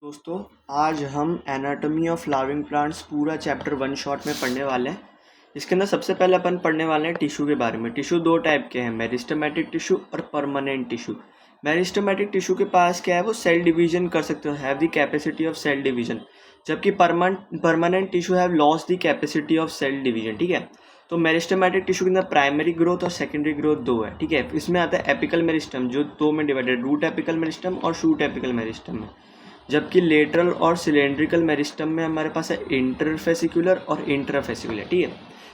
दोस्तों, आज हम एनाटॉमी ऑफ फ्लावरिंग प्लांट्स पूरा चैप्टर वन शॉट में पढ़ने वाले हैं। इसके अंदर सबसे पहले अपन पढ़ने वाले हैं टिश्यू के बारे में। टिश्यू दो टाइप के हैं, मेरिस्टेमेटिक टिश्यू और परमानेंट टिश्यू। मेरिस्टेमेटिक टिश्यू के पास क्या है, वो सेल डिवीजन कर सकते हो, have the capacity of cell division, जबकि permanent tissue have lost the capacity of cell division. ठीक है, तो मेरिस्टेमेटिक टिश्यू के अंदर प्राइमरी ग्रोथ और सेकेंडरी ग्रोथ दो है। ठीक है, इसमें आता है एपिकल मेरिस्टम जो दो में डिवाइडेड, रूट एपिकल मेरिस्टम और शूट एपिकल मेरिस्टम में, जबकि लेटरल और सिलेंड्रिकल मेरिस्टम में हमारे पास है इंटरफेसिकुलर और इंट्राफेसिकुलर। ठीक है,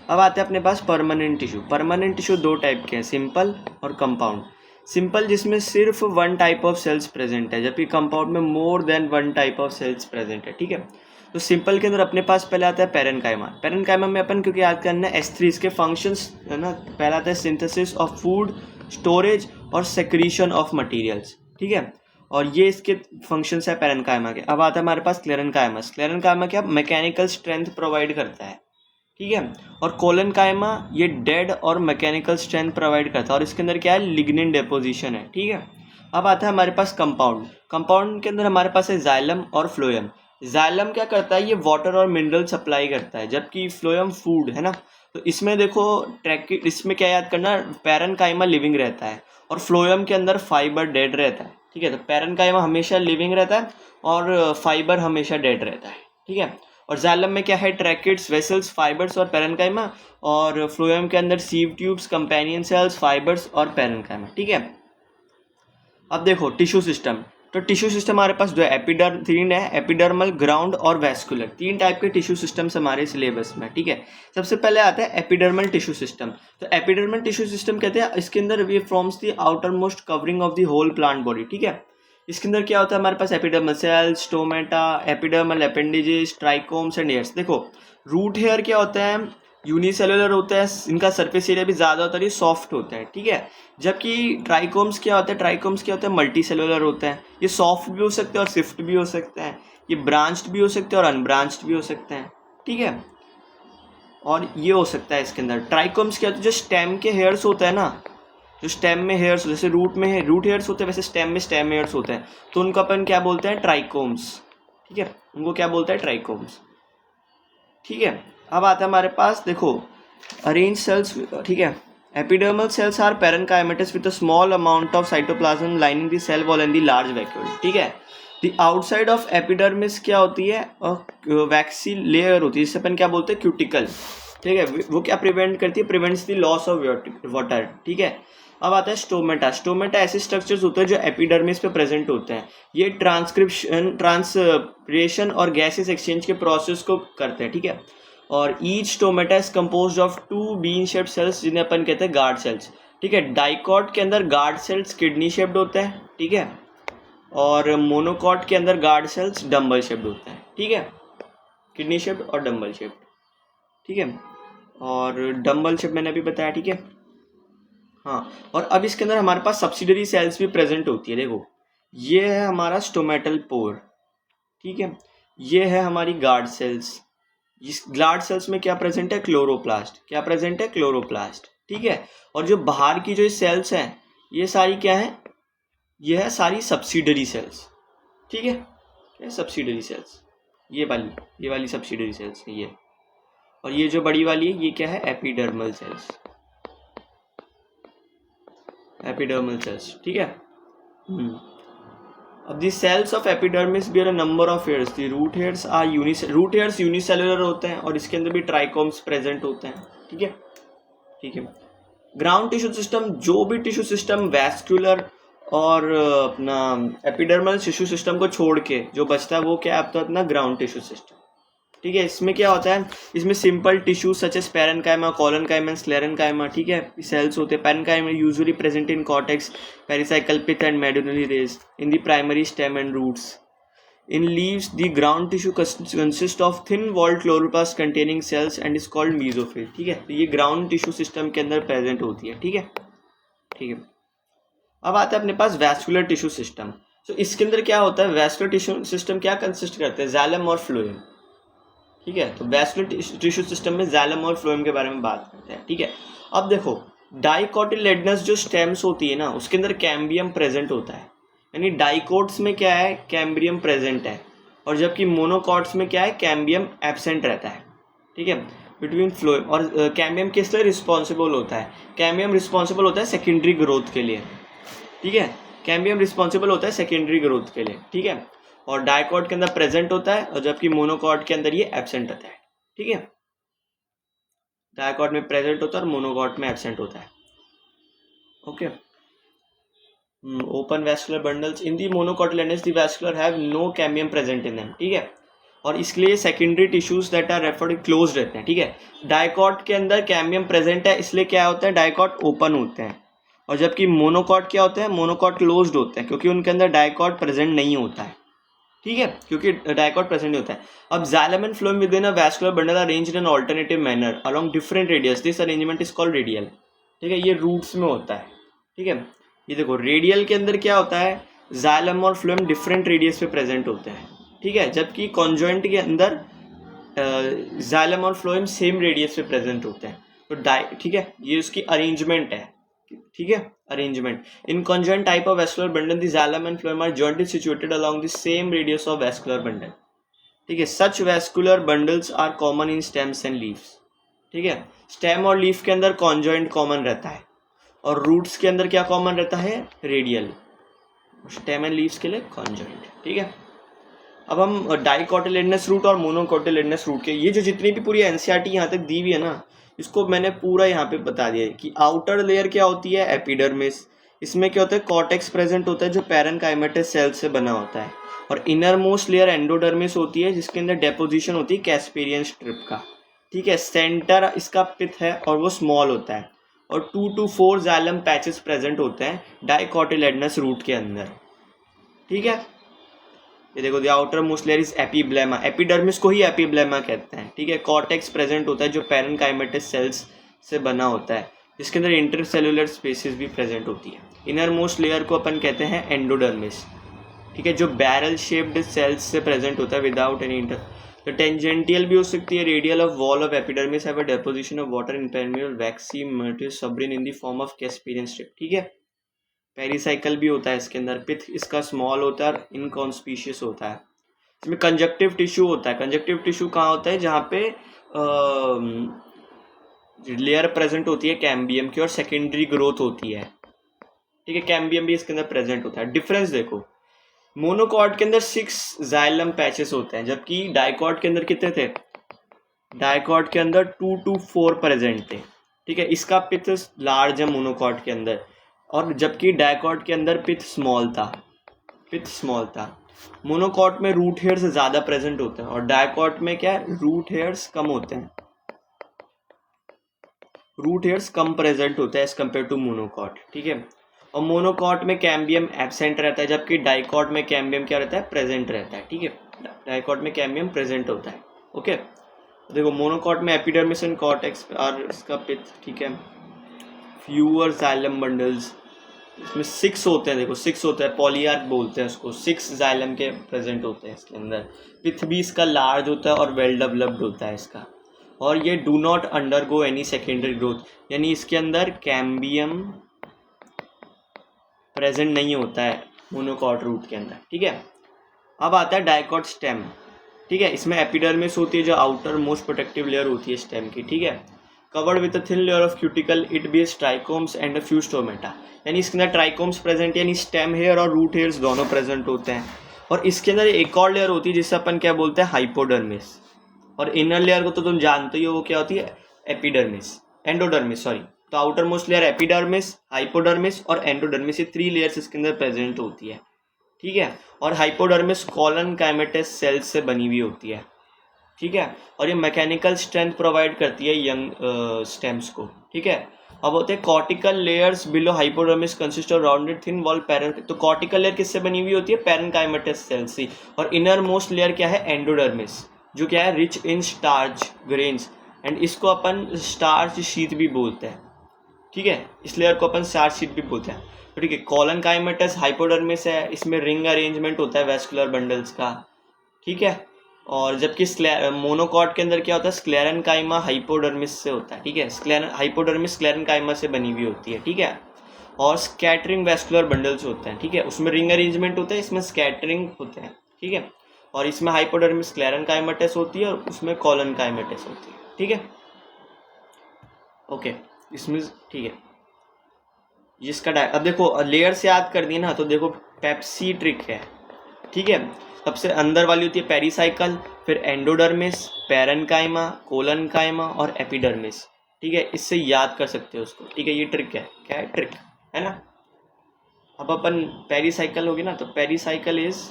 अब आते हैं अपने पास परमानेंट टिश्यू। परमानेंट टिश्यू दो टाइप के हैं, सिंपल और कंपाउंड। सिंपल जिसमें सिर्फ one type of cells present है, जबकि कंपाउंड में more than one type of cells present है। ठीक है, तो सिंपल के अंदर अपने पास पहले आता है पेरेन्काइमा। पेरेन्काइमा में अपन क्योंकि याद करना है S3 इसके फंक्शंस है ना, पहला आता है सिंथेसिस ऑफ फूड, स्टोरेज और सेक्रीशन ऑफ मटेरियल्स। ठीक है, और ये इसके फंक्शंस है पेरेन्काइमा के। अब आता है हमारे पास स्क्लेरेन्काइमा। स्क्लेरेन्काइमा क्या, मैकेनिकल स्ट्रेंथ प्रोवाइड करता है। ठीक है, और कोलेनकाइमा ये डेड और मैकेनिकल स्ट्रेंथ प्रोवाइड करता है, और इसके अंदर क्या है, लिग्निन डेपोजिशन है। ठीक है, अब आता है हमारे पास कंपाउंड। कंपाउंड के अंदर हमारे पास है जाइलम और फ्लोएम। जाइलम क्या करता है, ये वाटर और मिनरल सप्लाई करता है, जबकि फ्लोएम फूड है ना। तो इसमें देखो इसमें क्या याद करना, पेरेन्काइमा लिविंग रहता है और फ्लोएम के अंदर फाइबर डेड रहता है। ठीक है, तो पेरेन्काइमा हमेशा लिविंग रहता है और फाइबर हमेशा डेड रहता है। ठीक है, और जाइलम में क्या है, ट्रैकिड्स, वेसल्स, फाइबर्स और पेरेन्काइमा, और फ्लोएम के अंदर sieve tubes, companion cells, fibres और पेरेन्काइमा। ठीक है, अब देखो टिश्यू सिस्टम। तो टिश्यू सिस्टम हमारे पास जो है तीन है, एपिडर्मल, ग्राउंड और वैस्कुलर। तीन टाइप के टिश्यू सिस्टम्स हमारे सिलेबस में। ठीक है, सबसे पहले आता है एपिडर्मल टिश्यू सिस्टम। तो एपिडर्मल टिश्यू सिस्टम कहते हैं, इसके अंदर ये forms the outer most covering of the whole plant body. ठीक है, इसके अंदर क्या होता है, हमारे पास epidermal cells, stomata, epidermal appendages, trichomes and hairs. देखो रूट हेयर क्या होता है, यूनिसेलुलर होता है, इनका सरफेस एरिया भी ज़्यादा होता है, ये सॉफ्ट होता है। ठीक है, जबकि ट्राइकोम्स क्या होता है, ट्राइकोम्स क्या होता है, मल्टी सेलुलर होता है, ये सॉफ्ट भी हो सकते हैं और स्विफ्ट भी हो सकते हैं, ये ब्रांच्ड भी हो सकते हैं और अनब्रांच्ड भी हो सकते हैं। ठीक है, और ये हो सकता है इसके अंदर ट्राइकोम्स क्या होता है, जो स्टेम के हेयर्स होता है ना, जो स्टेम में हेयर्स, जैसे रूट में है रूट हेयर्स होते हैं, वैसे स्टेम में स्टेम हेयर्स होते हैं, तो उनको अपन क्या बोलते हैं, ट्राइकोम्स। ठीक है, उनको क्या बोलते हैं, ट्राइकोम्स। ठीक है, अब आता है हमारे पास देखो अरेंज सेल्स। ठीक है, epidermal cells are parenchymatous with a small amount of cytoplasm lining the cell wall and the large vacuole. ठीक है, द आउटसाइड ऑफ एपिडर्मिस क्या होती है, वैक्सी लेयर होती है, जिसे अपन क्या बोलते हैं, क्यूटिकल। ठीक है, वो क्या प्रिवेंट करती है, prevents the loss of water. ठीक है, अब आता है स्टोमेटा। स्टोमेटा ऐसे स्ट्रक्चर्स होते हैं जो एपिडर्मिस पे प्रेजेंट होते हैं, ये ट्रांसपिरेशन और गैसेस एक्सचेंज के प्रोसेस को करते हैं। ठीक है, और each stomata is composed of two bean shaped cells, जिन्हें अपन कहते हैं गार्ड सेल्स। ठीक है, डाइकॉट के अंदर गार्ड सेल्स किडनी शेप्ड होते हैं। ठीक है, और मोनोकॉट के अंदर गार्ड सेल्स डम्बल शेप्ड होते हैं। ठीक है, किडनी शेप्ड और डम्बल शेप्ड। ठीक है, और डम्बल शेप मैंने अभी बताया। ठीक है, हाँ, और अब इसके अंदर हमारे पास सब्सिडरी सेल्स भी प्रेजेंट होती है। देखो ये है हमारा स्टोमेटल पोर। ठीक है, ये है हमारी गार्ड सेल्स। इस गार्ड सेल्स में क्या प्रेजेंट है, क्लोरोप्लास्ट। क्या प्रेजेंट है, क्लोरोप्लास्ट। ठीक है, और जो बाहर की जो सेल्स हैं, ये सारी क्या है, ये है सारी सब्सिडरी सेल्स। ठीक है, क्या सब्सिडरी सेल्स, ये वाली सब्सिडरी सेल्स है ये, और ये जो बड़ी वाली है ये क्या है, एपिडर्मल सेल्स। Epidermal cells. ठीक है, अब the cells of epidermis bear a number of hairs. The root hairs unicellular होते हैं और इसके अंदर भी ट्राइकोम्स प्रेजेंट होते हैं। ठीक है, ठीक है, ग्राउंड टिश्यू सिस्टम, जो भी टिश्यू सिस्टम वैस्कुलर और अपना एपिडर्मल टिश्यू सिस्टम को छोड़ के जो बचता है, वो क्या आपका अपना ग्राउंड टिश्यू सिस्टम। ठीक है, इसमें क्या होता है, इसमें simple tissue such as parenchyma, collenchyma, sclerenchyma. ठीक है, सेल्स होते हैं। Parenchyma usually present in cortex, pericycle pith and medullary rays, in the primary stem and roots. In leaves, the ground tissue consists of thin walled chloroplast containing cells and is called mesophil। ठीक है, तो ये ground tissue system के अंदर present होती है। ठीक है, ठीक है, अब आता है अपने पास वैस्कुलर टिश्यू सिस्टम। तो इसके अंदर क्या होता है, वैस्कुलर टिश्यू सिस्टम क्या कंसिस्ट करते हैं, जाइलम और फ्लोएम। ठीक है, तो वैस्कुलर टिश्यू सिस्टम में जाइलम और फ्लोएम के बारे में बात करते हैं। ठीक है, अब देखो डाइकोटिलेडनस जो स्टेम्स होती है ना, उसके अंदर कैम्बियम प्रेजेंट होता है, यानी डाइकोट्स में क्या है, कैम्बियम प्रेजेंट है। और जबकि मोनोकॉट्स में क्या है, कैम्बियम एब्सेंट रहता है, ठीक है, बिटवीन फ्लोएम। और कैम्बियम किस लिए रिस्पॉन्सिबल होता है, कैम्बियम रिस्पॉन्सिबल होता है सेकेंडरी ग्रोथ के लिए, ठीक है, कैम्बियम रिस्पॉन्सिबल होता है सेकेंडरी ग्रोथ के लिए, ठीक है, और डाइकॉट के अंदर प्रेजेंट होता है और जबकि मोनोकॉट के अंदर ये एब्सेंट रहता है, ठीक है, डाइकॉट में प्रेजेंट होता है और मोनोकॉट में एब्सेंट होता है। Okay, open vascular bundles in the monocotyledonous the vascular have no cambium present in them, ठीक है, और इसके लिए secondary tissues that are referred close रहते हैं, ठीक है। डाइकॉट के अंदर कैम्बियम प्रेजेंट है, इसलिए क्या होता है, डाइकॉट ओपन होते हैं, और जबकि मोनोकॉट क्या होते हैं, मोनोकॉट क्लोज्ड होते हैं, क्योंकि उनके अंदर डाइकॉट प्रेजेंट नहीं होता है, ठीक है, क्योंकि डाइकॉट प्रेजेंट नहीं होता है। अब xylem and phloem within a vascular bundle are arranged in an alternative manner along different radius, this arrangement is called radial, ठीक है, ये रूट्स में होता है, ठीक है। ये देखो रेडियल के अंदर क्या होता है, जाइलम और फ्लोएम डिफरेंट रेडियस पे प्रेजेंट होते हैं, ठीक है, जबकि कॉन्जॉइंट के अंदर जाइलम और फ्लोएम सेम रेडियस पे प्रेजेंट होते हैं, तो ठीक है, ये उसकी अरेंजमेंट है, ठीक है, arrangement. In conjoint type of vascular bundle the xylem and phloem are jointly situated along the same radius of vascular bundle, ठीक है। Such vascular bundles are common in stems and leaves, ठीक है, stem और leaf के अंदर conjoint common रहता है और रूट्स के अंदर क्या कॉमन रहता है, रेडियल, स्टेम एंड लीव्स के लिए कॉन्जॉइंट, ठीक है। अब हम डाइकोटिलेडनस रूट और मोनोकोटिलेडनस रूट के ये जो जितनी भी पूरी एनसीईआरटी यहाँ तक दी हुई है ना, इसको मैंने पूरा यहाँ पे बता दिया है कि आउटर लेयर क्या होती है, एपिडर्मिस, इसमें क्या होता है, कॉर्टेक्स प्रेजेंट होता है जो पैरेनकाइमेटस सेल से बना होता है, और इनर मोस्ट लेयर एंडोडर्मिस होती है जिसके अंदर डेपोजिशन होती है कैस्पेरियन स्ट्रिप का, ठीक है, सेंटर इसका पिथ है और वो स्मॉल होता है, और 2 to 4 जाइलम पैचेस प्रेजेंट होते हैं डाइकोटिलेडनस रूट के अंदर, ठीक है। ये देखो the outer most layer is epiblema, epidermis को ही एपिब्लेमा कहते हैं, ठीक है। कॉर्टेक्स प्रेजेंट होता है जो पैरेनकाइमेटस सेल्स से बना होता है जिसके अंदर इंटरसेलुलर स्पेसिस भी प्रेजेंट होती है। इनर मोस्ट लेयर को अपन कहते हैं एंडोडर्मिस, ठीक है, जो बैरल शेप्ड सेल्स से प्रेजेंट होता है विदाउट एनी इंटर, तो टेंजेंटियल भी हो सकती है, radial of wall of epidermis have a deposition of water impermeable waxy material suberin in the form of Casparian strip, ठीक है। पेरिसाइकल भी होता है इसके अंदर, पिथ इसका स्मॉल होता है और इनकॉन्स्पीशियस होता है। इसमें कंजक्टिव टिश्यू होता है, कंजक्टिव टिश्यू कहाँ होता है, जहाँ पे लेयर प्रेजेंट होती है कैम्बियम की और सेकेंडरी ग्रोथ होती है, ठीक है, कैम्बियम भी इसके अंदर प्रेजेंट होता है। डिफरेंस देखो, मोनोकॉट के अंदर 6 जाइलम पैचेस होते हैं जबकि डाइकॉट के अंदर कितने थे, डाइकॉट के अंदर 2 to 4 प्रेजेंट थे, ठीक है। इसका पिथ लार्ज है मोनोकॉट के अंदर, और जबकि डाइकॉट के अंदर पिथ स्मॉल था, पिथ स्मॉल था। मोनोकॉट में रूट हेयर्स ज़्यादा प्रेजेंट होते हैं और डाइकॉट में क्या है, रूट हेयर्स कम होते हैं, रूट हेयर्स कम प्रेजेंट होते हैं एज कम्पेयर टू मोनोकॉट, ठीक है। और मोनोकॉट में कैम्बियम एब्सेंट रहता है जबकि डाइकॉट में कैम्बियम क्या रहता है, प्रेजेंट रहता है, ठीक है, डाइकॉट में कैम्बियम प्रेजेंट होता है, ओके। देखो मोनोकॉट में एपिडर्मिस एंड कॉर्टेक्स और इसका पिथ, ठीक है, फ्यूअर जाइलम बंडल्स, इसमें 6 होते हैं, देखो 6 होते हैं, पॉलीआर्क बोलते हैं उसको, 6 जाइलम के प्रेजेंट होते हैं इसके अंदर। पिथ भी इसका लार्ज होता है और वेल डेवलप्ड होता है इसका, और ये do not undergo any secondary growth, यानी इसके अंदर कैम्बियम प्रेजेंट नहीं होता है मोनोकॉट रूट के अंदर, ठीक है। अब आता है डाइकॉट स्टेम, ठीक है, इसमें एपिडर्मिस होती है जो आउटर मोस्ट प्रोटेक्टिव लेयर होती है स्टेम की, ठीक है, covered with a thin layer of cuticle, it bears trichomes and a few stomata, यानी इसके अंदर ट्राइकोम्स प्रेजेंट, यानी स्टेम हेयर और रूट हेयर्स दोनों प्रेजेंट होते हैं। और इसके अंदर एक और लेयर होती है जिससे अपन क्या बोलते हैं, हाइपोडर्मिस, और इनर लेयर को तो तुम जानते ही हो वो क्या होती है, एपिडर्मिस, एंडोडर्मिस सॉरी। तो outer most layer epidermis, hypodermis और एंडोडर्मिस, ये 3 लेयर्स इसके अंदर प्रेजेंट होती है, ठीक है। और हाइपोडर्मिस कॉलन काइमेटस सेल्स से बनी हुई होती है, ठीक है, और ये मैकेनिकल स्ट्रेंथ प्रोवाइड करती है यंग स्टेम्स को, ठीक है। अब होते हैं cortical layers below hypodermis consist of rounded thin wall barren, तो कॉर्टिकल लेयर किससे बनी हुई होती है, पैरेनकाइमेटस सेल से। और इनर मोस्ट लेयर क्या है, एंडोडर्मिस, जो क्या है, rich in starch grains, and इसको अपन स्टार्च शीट भी बोलते हैं, ठीक है, इस लेयर को अपन स्टार्च शीट भी बोलते हैं, तो ठीक है। कॉलन काइमेटस हाइपोडर्मिस है, इसमें रिंग अरेंजमेंट होता है वैस्कुलर बंडल्स का, ठीक है। और जबकि मोनोकॉट के अंदर क्या होता है, स्क्लेरेनकाइमा हाइपोडर्मिस से होता है, ठीक है, हाइपोडर्मिस स्क्लेरेनकाइमा से बनी हुई होती है, ठीक है। और स्कैटरिंग वैस्कुलर बंडल्स होते हैं, ठीक है, उसमें रिंग अरेंजमेंट होता है, इसमें स्कैटरिंग होते हैं, ठीक है। और इसमें हाइपोडर्मिस स्क्लेरेन्काइमेटस होती है और उसमें कोलनकाइमेटस होती है। ठीक है, ओके, इसमें ठीक है जिसका अब देखो लेयर से याद कर दी ना, तो देखो पेप्सी ट्रिक है। ठीक है, सबसे अंदर वाली होती है पेरिसाइकल, फिर एंडोडर्मिस, पैरेन्काइमा, कोलनकाइमा और एपिडर्मिस। ठीक है, इससे याद कर सकते हो उसको। ठीक है, ये ट्रिक है, क्या है, ट्रिक है ना। अब अपन पेरिसाइकल होगी ना, तो pericycle is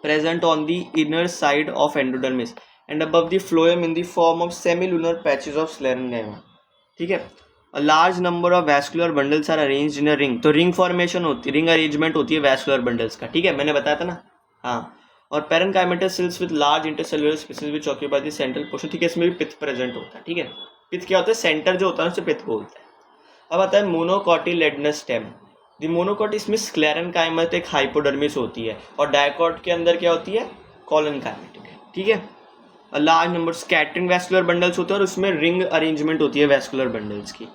present on the inner side of endodermis and above the phloem in the form of semilunar patches of sclerenchyma. ठीक है, a large number of vascular bundles are arranged in a ring. तो ring formation होती है, ring arrangement होती है vascular bundles का। ठीक है, मैंने बताया था ना। हाँ, और parenchymatous sales with large intercellular spaces which occupy the central portion. ठीक है, इसमें भी पित्त प्रेजेंट होता है। ठीक है, पित्त क्या होता है, सेंटर जो होता है उसे पित्त बोलते हैं। अब आता है मोनोकॉटिलेडनस स्टेम। द मोनोकॉट, इसमें स्क्लेरेन्काइमा एक हाइपोडर्मिस होती है और डायकॉट के अंदर क्या होती है, कोलनकाइमेटिक है। ठीक है, large number scattering vascular bundles होते हैं और उसमें रिंग अरेंजमेंट होती है वैस्कुलर बंडल्स की।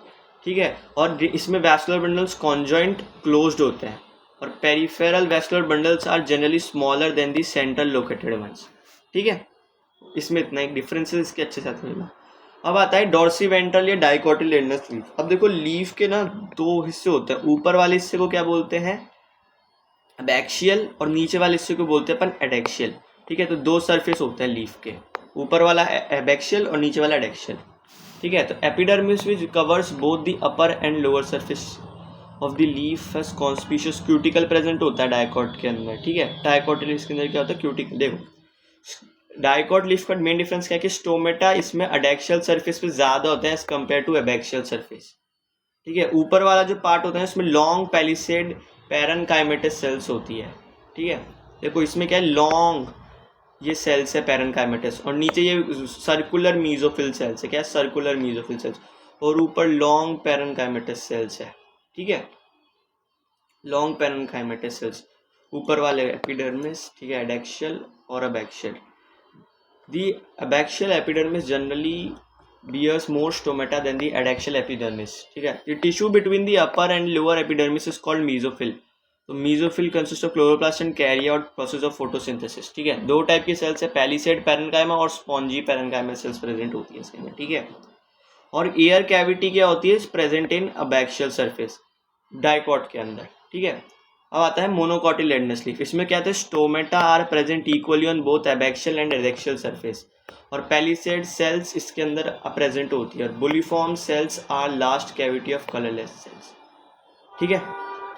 ठीक है, और इसमें वैस्कुलर बंडल्स कॉन्जॉइंट क्लोज्ड होते हैं और peripheral vascular bundles are generally smaller than the central located ones. ठीक है, इसमें इतना एक डिफरेंस है, इसके अच्छे से समझना। अब आता है डॉर्सी वेंट्रल या डाइकोटिलेडनस लीफ। अब देखो लीफ के ना दो हिस्से होते हैं, ऊपर वाले हिस्से को क्या बोलते हैं, एबैक्सियल, और नीचे वाले हिस्से को बोलते हैं अपन एडेक्सियल। ठीक है, तो दो सरफेस होते हैं लीफ के, ऊपर वाला एबैक्सियल और नीचे वाला एडेक्सियल। ठीक है, तो epidermis which covers both the upper and lower surface of the leaf has conspicuous cuticle present होता है डायकॉट के अंदर। ठीक है, डायकॉट लीफ के अंदर क्या होता है, क्यूटिकल। देखो डायकॉट लीफ का मेन डिफरेंस क्या है कि स्टोमेटा इसमें एडेक्सियल सरफेस पे ज्यादा होता है as compare to abaxial surface. ठीक है, ऊपर वाला जो पार्ट होता है उसमें लॉन्ग पैलिसेड पैरेन्काइमेटस सेल्स होती है। ठीक है, देखो इसमें क्या है, लॉन्ग ये सेल्स है पैरेन्काइमेटस, और नीचे ये सर्कुलर मीजोफिल सेल्स है। क्या है, सर्कुलर मीजोफिल सेल्स, और ऊपर लॉन्ग पैरेन्काइमेटस सेल्स है। ठीक है, लॉन्ग पैरेन्काइमेटस सेल्स ऊपर वाले एपिडर्मिस। ठीक है, एडेक्सियल और abaxial. The abaxial epidermis generally bears more stomata than the adaxial epidermis. ठीक है, the tissue between the upper and lower epidermis is called mesophyll. तो mesophyll consists of chloroplast and carry out process of photosynthesis. ठीक है, दो type की sales है, palisade parenchyma और spongy parenchyma cells present होती है इसके अंदर। ठीक है, और एयर कैविटी क्या होती है, present in abaxial surface dicot के अंदर। ठीक है, अब आता है मोनोकॉटिलेडनस लीफ। इसमें क्या होता है, stomata are present equally on both abaxial and adaxial surface, और पैलिसेड सेल्स इसके अंदर प्रेजेंट होती है, और bulliform cells are last cavity of colourless cells. ठीक है,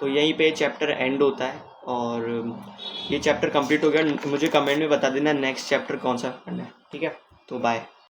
तो यहीं पे चैप्टर एंड होता है, और ये चैप्टर कंप्लीट हो गया। मुझे कमेंट में बता देना नेक्स्ट चैप्टर कौन सा पढ़ना है। ठीक है, तो बाय।